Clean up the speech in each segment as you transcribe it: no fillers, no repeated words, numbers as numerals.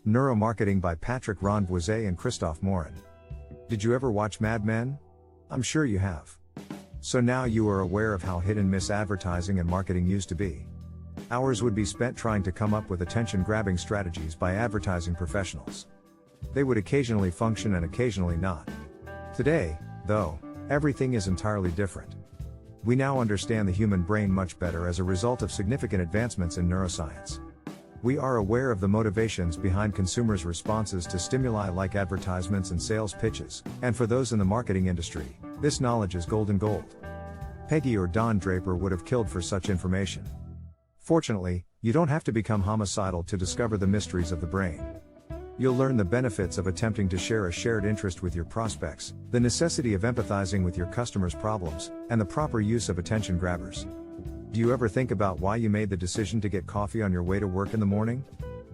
Neuromarketing by Patrick Renvoisé and Christophe Morin. Did you ever watch Mad Men? I'm sure you have. So now you are aware of how hit and miss advertising and marketing used to be. Hours would be spent trying to come up with attention-grabbing strategies by advertising professionals. They would occasionally function and occasionally not. Today, though, everything is entirely different. We now understand the human brain much better as a result of significant advancements in neuroscience. We are aware of the motivations behind consumers' responses to stimuli like advertisements and sales pitches, and for those in the marketing industry, this knowledge is golden gold. Peggy or Don Draper would have killed for such information. Fortunately, you don't have to become homicidal to discover the mysteries of the brain. You'll learn the benefits of attempting to share a shared interest with your prospects, the necessity of empathizing with your customers' problems, and the proper use of attention grabbers. Do you ever think about why you made the decision to get coffee on your way to work in the morning?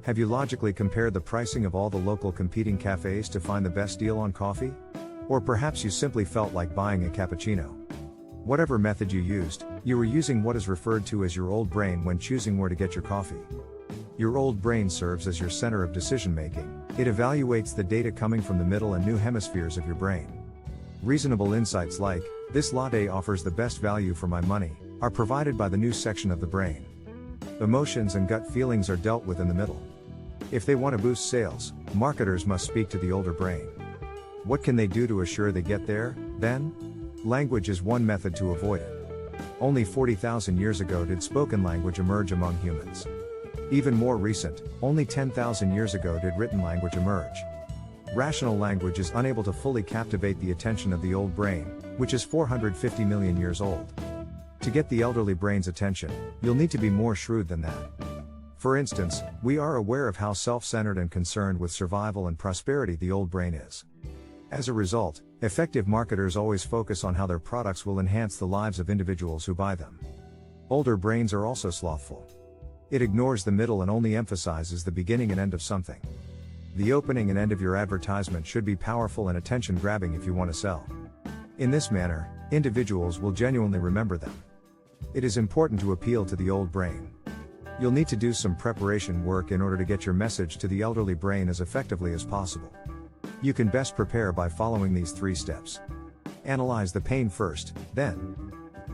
Have you logically compared the pricing of all the local competing cafes to find the best deal on coffee? Or perhaps you simply felt like buying a cappuccino. Whatever method you used, you were using what is referred to as your old brain when choosing where to get your coffee. Your old brain serves as your center of decision making. It evaluates the data coming from the middle and new hemispheres of your brain. Reasonable insights like, "This latte offers the best value for my money," are provided by the new section of the brain. Emotions and gut feelings are dealt with in the middle. If they want to boost sales, marketers must speak to the older brain. What can they do to assure they get there, then? Language is one method to avoid it. Only 40,000 years ago did spoken language emerge among humans. Even more recent, only 10,000 years ago did written language emerge. Rational language is unable to fully captivate the attention of the old brain, which is 450 million years old. To get the elderly brain's attention, you'll need to be more shrewd than that. For instance, we are aware of how self-centered and concerned with survival and prosperity the old brain is. As a result, effective marketers always focus on how their products will enhance the lives of individuals who buy them. Older brains are also slothful. It ignores the middle and only emphasizes the beginning and end of something. The opening and end of your advertisement should be powerful and attention-grabbing if you want to sell. In this manner, individuals will genuinely remember them. It is important to appeal to the old brain. You'll need to do some preparation work in order to get your message to the elderly brain as effectively as possible. You can best prepare by following these 3 steps. Analyze the pain first, then.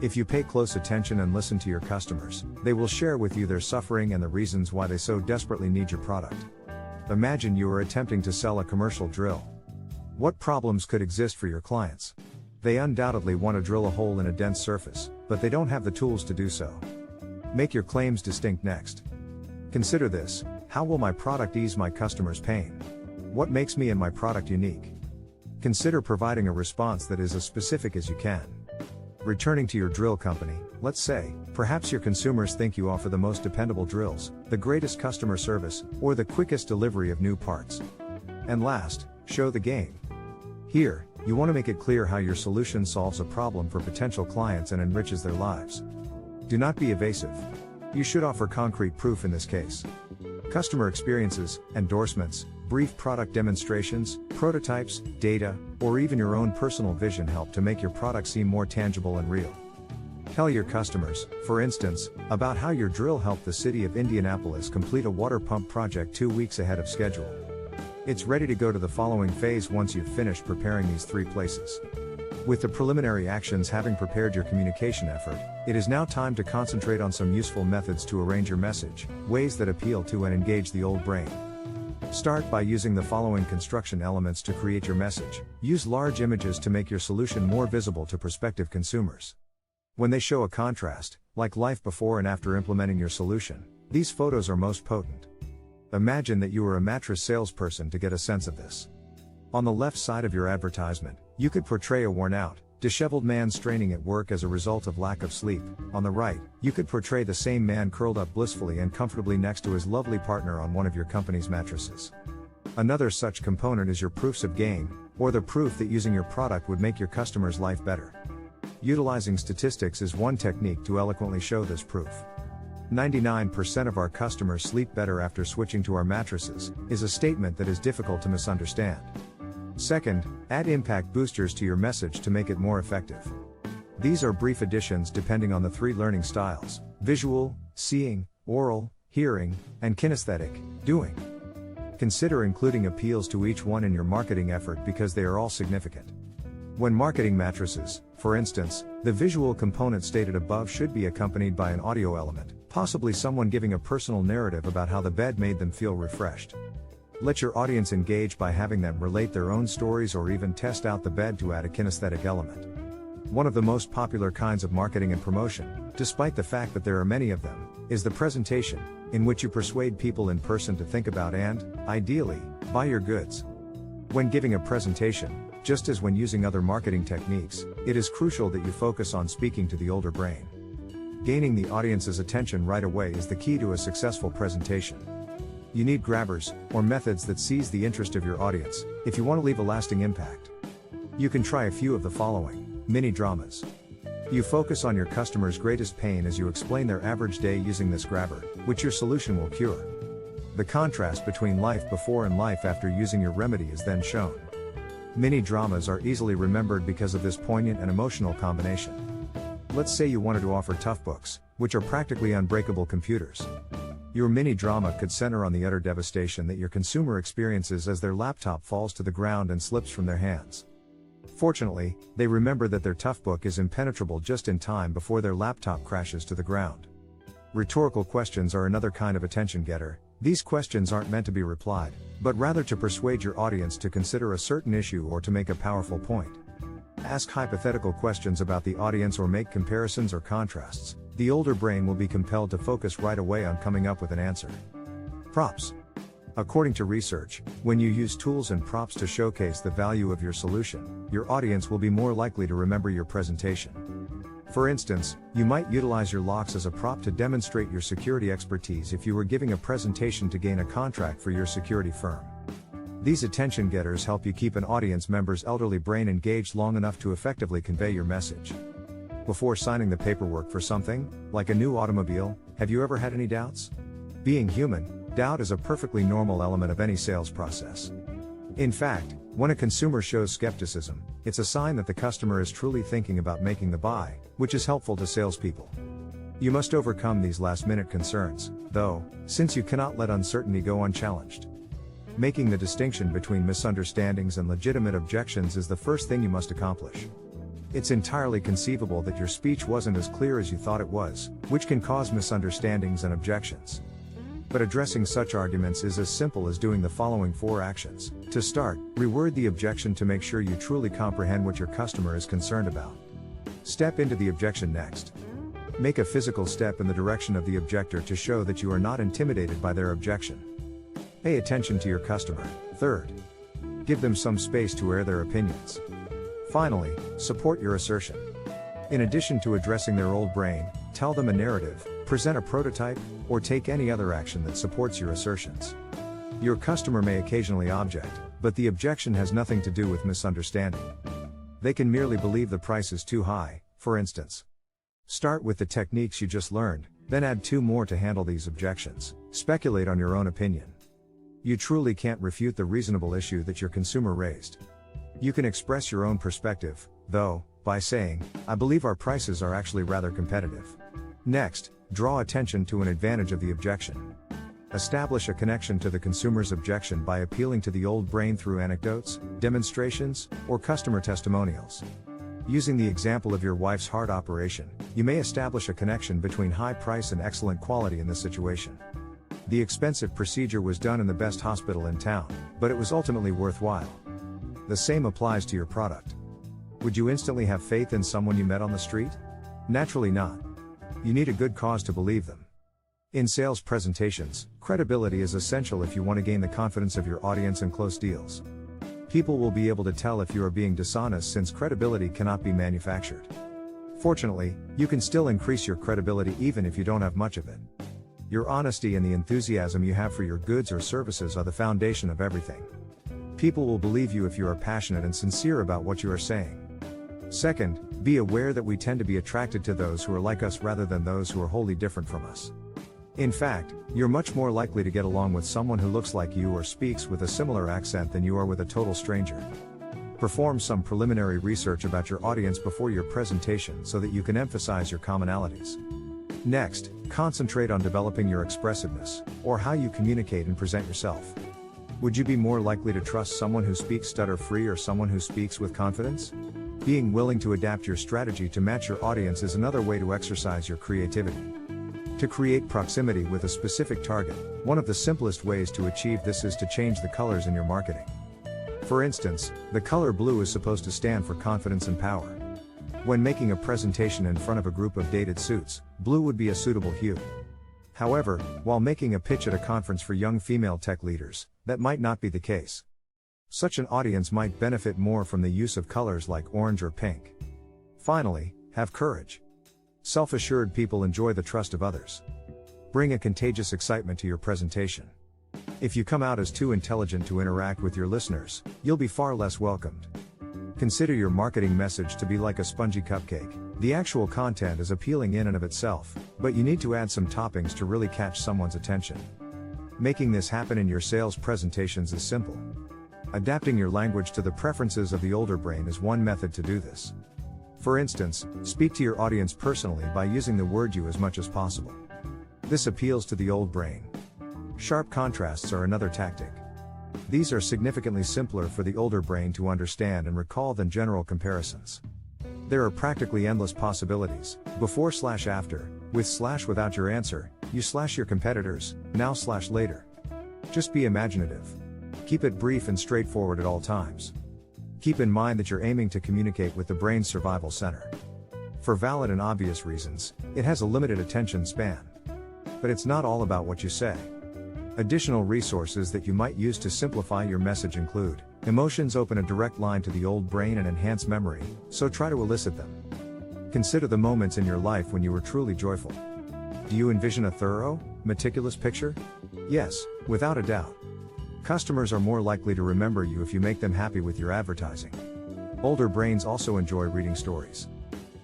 If you pay close attention and listen to your customers, they will share with you their suffering and the reasons why they so desperately need your product. Imagine you are attempting to sell a commercial drill. What problems could exist for your clients? They undoubtedly want to drill a hole in a dense surface, but they don't have the tools to do so. Make your claims distinct next. Consider this: how will my product ease my customer's pain? What makes me and my product unique? Consider providing a response that is as specific as you can. Returning to your drill company, let's say, perhaps your consumers think you offer the most dependable drills, the greatest customer service, or the quickest delivery of new parts. And last, show the game. Here, you want to make it clear how your solution solves a problem for potential clients and enriches their lives. Do not be evasive. You should offer concrete proof in this case. Customer experiences, endorsements, brief product demonstrations, prototypes, data, or even your own personal vision help to make your product seem more tangible and real. Tell your customers, for instance, about how your drill helped the city of Indianapolis complete a water pump project 2 weeks ahead of schedule. It's ready to go to the following phase once you've finished preparing these 3 places. With the preliminary actions having prepared your communication effort, it is now time to concentrate on some useful methods to arrange your message, ways that appeal to and engage the old brain. Start by using the following construction elements to create your message. Use large images to make your solution more visible to prospective consumers. When they show a contrast, like life before and after implementing your solution, these photos are most potent. Imagine that you are a mattress salesperson to get a sense of this. On the left side of your advertisement, you could portray a worn-out, disheveled man straining at work as a result of lack of sleep. On the right, you could portray the same man curled up blissfully and comfortably next to his lovely partner on one of your company's mattresses. Another such component is your proofs of gain, or the proof that using your product would make your customer's life better. Utilizing statistics is one technique to eloquently show this proof. 99% of our customers sleep better after switching to our mattresses, is a statement that is difficult to misunderstand. Second, add impact boosters to your message to make it more effective. These are brief additions depending on the 3 learning styles: visual, seeing, oral, hearing, and kinesthetic, doing. Consider including appeals to each one in your marketing effort because they are all significant. When marketing mattresses, for instance, the visual component stated above should be accompanied by an audio element, possibly someone giving a personal narrative about how the bed made them feel refreshed. Let your audience engage by having them relate their own stories or even test out the bed to add a kinesthetic element. One of the most popular kinds of marketing and promotion, despite the fact that there are many of them, is the presentation, in which you persuade people in person to think about and, ideally, buy your goods. When giving a presentation, just as when using other marketing techniques, it is crucial that you focus on speaking to the older brain. Gaining the audience's attention right away is the key to a successful presentation. You need grabbers, or methods that seize the interest of your audience, if you want to leave a lasting impact. You can try a few of the following mini dramas. You focus on your customer's greatest pain as you explain their average day using this grabber, which your solution will cure. The contrast between life before and life after using your remedy is then shown. Mini dramas are easily remembered because of this poignant and emotional combination. Let's say you wanted to offer Toughbooks, which are practically unbreakable computers. Your mini drama could center on the utter devastation that your consumer experiences as their laptop falls to the ground and slips from their hands. Fortunately, they remember that their Toughbook is impenetrable just in time before their laptop crashes to the ground. Rhetorical questions are another kind of attention getter. These questions aren't meant to be replied, but rather to persuade your audience to consider a certain issue or to make a powerful point. Ask hypothetical questions about the audience or make comparisons or contrasts. The older brain will be compelled to focus right away on coming up with an answer. Props. According to research, when you use tools and props to showcase the value of your solution, your audience will be more likely to remember your presentation. For instance, you might utilize your locks as a prop to demonstrate your security expertise if you were giving a presentation to gain a contract for your security firm. These attention getters help you keep an audience member's elderly brain engaged long enough to effectively convey your message. Before signing the paperwork for something, like a new automobile, have you ever had any doubts? Being human, doubt is a perfectly normal element of any sales process. In fact, when a consumer shows skepticism, it's a sign that the customer is truly thinking about making the buy, which is helpful to salespeople. You must overcome these last-minute concerns, though, since you cannot let uncertainty go unchallenged. Making the distinction between misunderstandings and legitimate objections is the first thing you must accomplish. It's entirely conceivable that your speech wasn't as clear as you thought it was, which can cause misunderstandings and objections. But addressing such arguments is as simple as doing the following 4 actions. To start, reword the objection to make sure you truly comprehend what your customer is concerned about. Step into the objection next. Make a physical step in the direction of the objector to show that you are not intimidated by their objection. Pay attention to your customer. Third, give them some space to air their opinions. Finally, support your assertion. In addition to addressing their old brain, tell them a narrative, present a prototype, or take any other action that supports your assertions. Your customer may occasionally object, but the objection has nothing to do with misunderstanding. They can merely believe the price is too high, for instance. Start with the techniques you just learned, then add 2 more to handle these objections. Speculate on your own opinion. You truly can't refute the reasonable issue that your consumer raised. You can express your own perspective, though, by saying, "I believe our prices are actually rather competitive." Next, draw attention to an advantage of the objection. Establish a connection to the consumer's objection by appealing to the old brain through anecdotes, demonstrations, or customer testimonials. Using the example of your wife's heart operation, you may establish a connection between high price and excellent quality in this situation. The expensive procedure was done in the best hospital in town, but it was ultimately worthwhile. The same applies to your product. Would you instantly have faith in someone you met on the street? Naturally not. You need a good cause to believe them. In sales presentations, credibility is essential if you want to gain the confidence of your audience and close deals. People will be able to tell if you are being dishonest since credibility cannot be manufactured. Fortunately, you can still increase your credibility even if you don't have much of it. Your honesty and the enthusiasm you have for your goods or services are the foundation of everything. People will believe you if you are passionate and sincere about what you are saying. Second, be aware that we tend to be attracted to those who are like us rather than those who are wholly different from us. In fact, you're much more likely to get along with someone who looks like you or speaks with a similar accent than you are with a total stranger. Perform some preliminary research about your audience before your presentation so that you can emphasize your commonalities. Next, concentrate on developing your expressiveness, or how you communicate and present yourself. Would you be more likely to trust someone who speaks stutter-free or someone who speaks with confidence? Being willing to adapt your strategy to match your audience is another way to exercise your creativity. To create proximity with a specific target, one of the simplest ways to achieve this is to change the colors in your marketing. For instance, the color blue is supposed to stand for confidence and power. When making a presentation in front of a group of dated suits, blue would be a suitable hue. However, while making a pitch at a conference for young female tech leaders, that might not be the case. Such an audience might benefit more from the use of colors like orange or pink. Finally, have courage. Self-assured people enjoy the trust of others. Bring a contagious excitement to your presentation. If you come out as too intelligent to interact with your listeners, you'll be far less welcomed. Consider your marketing message to be like a spongy cupcake. The actual content is appealing in and of itself, but you need to add some toppings to really catch someone's attention. Making this happen in your sales presentations is simple. Adapting your language to the preferences of the older brain is one method to do this. For instance, speak to your audience personally by using the word you as much as possible. This appeals to the old brain. Sharp contrasts are another tactic. These are significantly simpler for the older brain to understand and recall than general comparisons. There are practically endless possibilities, before/after, with/without your answer, you/your competitors, now/later. Just be imaginative. Keep it brief and straightforward at all times. Keep in mind that you're aiming to communicate with the brain's survival center. For valid and obvious reasons, it has a limited attention span. But it's not all about what you say. Additional resources that you might use to simplify your message include: emotions open a direct line to the old brain and enhance memory, so try to elicit them. Consider the moments in your life when you were truly joyful. Do you envision a thorough, meticulous picture? Yes, without a doubt. Customers are more likely to remember you if you make them happy with your advertising. Older brains also enjoy reading stories.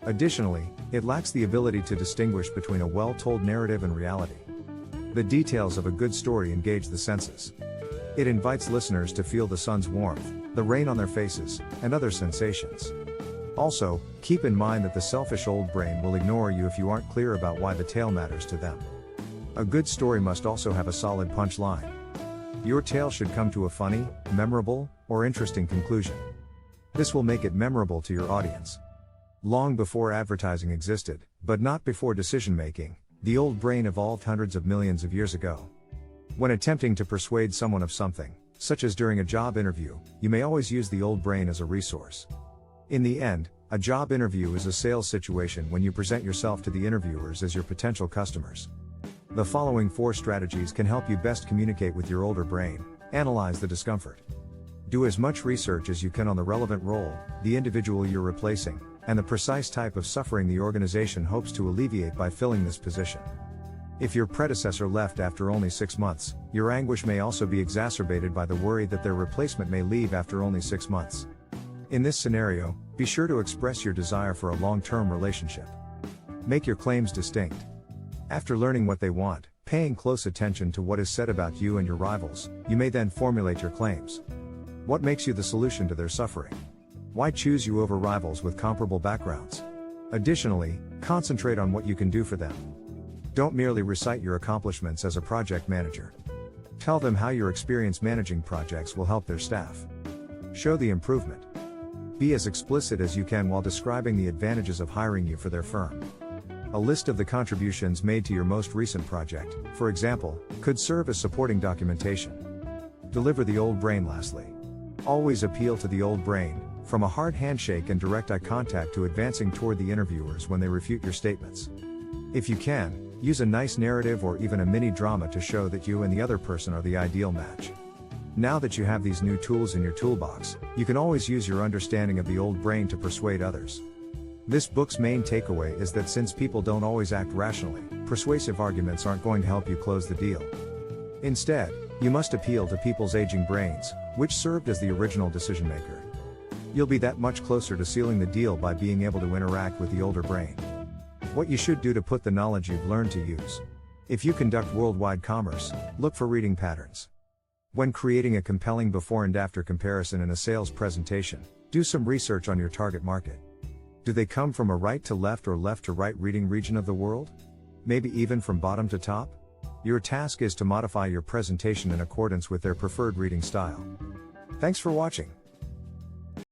Additionally, it lacks the ability to distinguish between a well-told narrative and reality. The details of a good story engage the senses. It invites listeners to feel the sun's warmth, the rain on their faces, and other sensations. Also, keep in mind that the selfish old brain will ignore you if you aren't clear about why the tale matters to them. A good story must also have a solid punchline. Your tale should come to a funny, memorable, or interesting conclusion. This will make it memorable to your audience. Long before advertising existed, but not before decision-making, the old brain evolved hundreds of millions of years ago. When attempting to persuade someone of something, such as during a job interview, you may always use the old brain as a resource. In the end, a job interview is a sales situation when you present yourself to the interviewers as your potential customers. The following 4 strategies can help you best communicate with your older brain. Analyze the discomfort. Do as much research as you can on the relevant role, the individual you're replacing, and the precise type of suffering the organization hopes to alleviate by filling this position. If your predecessor left after only 6 months, your anguish may also be exacerbated by the worry that their replacement may leave after only 6 months. In this scenario, be sure to express your desire for a long-term relationship. Make your claims distinct. After learning what they want, paying close attention to what is said about you and your rivals, you may then formulate your claims. What makes you the solution to their suffering? Why choose you over rivals with comparable backgrounds? Additionally, concentrate on what you can do for them. Don't merely recite your accomplishments as a project manager. Tell them how your experience managing projects will help their staff. Show the improvement. Be as explicit as you can while describing the advantages of hiring you for their firm. A list of the contributions made to your most recent project, for example, could serve as supporting documentation. Deliver the old brain. Lastly, always appeal to the old brain, from a hard handshake and direct eye contact to advancing toward the interviewers when they refute your statements. If you can, use a nice narrative or even a mini drama to show that you and the other person are the ideal match. Now that you have these new tools in your toolbox, you can always use your understanding of the old brain to persuade others. This book's main takeaway is that since people don't always act rationally, persuasive arguments aren't going to help you close the deal. Instead, you must appeal to people's aging brains, which served as the original decision maker. You'll be that much closer to sealing the deal by being able to interact with the older brain. What you should do to put the knowledge you've learned to use. If you conduct worldwide commerce, look for reading patterns. When creating a compelling before and after comparison in a sales presentation, do some research on your target market. Do they come from a right to left or left to right reading region of the world? Maybe even from bottom to top? Your task is to modify your presentation in accordance with their preferred reading style. Thanks for watching.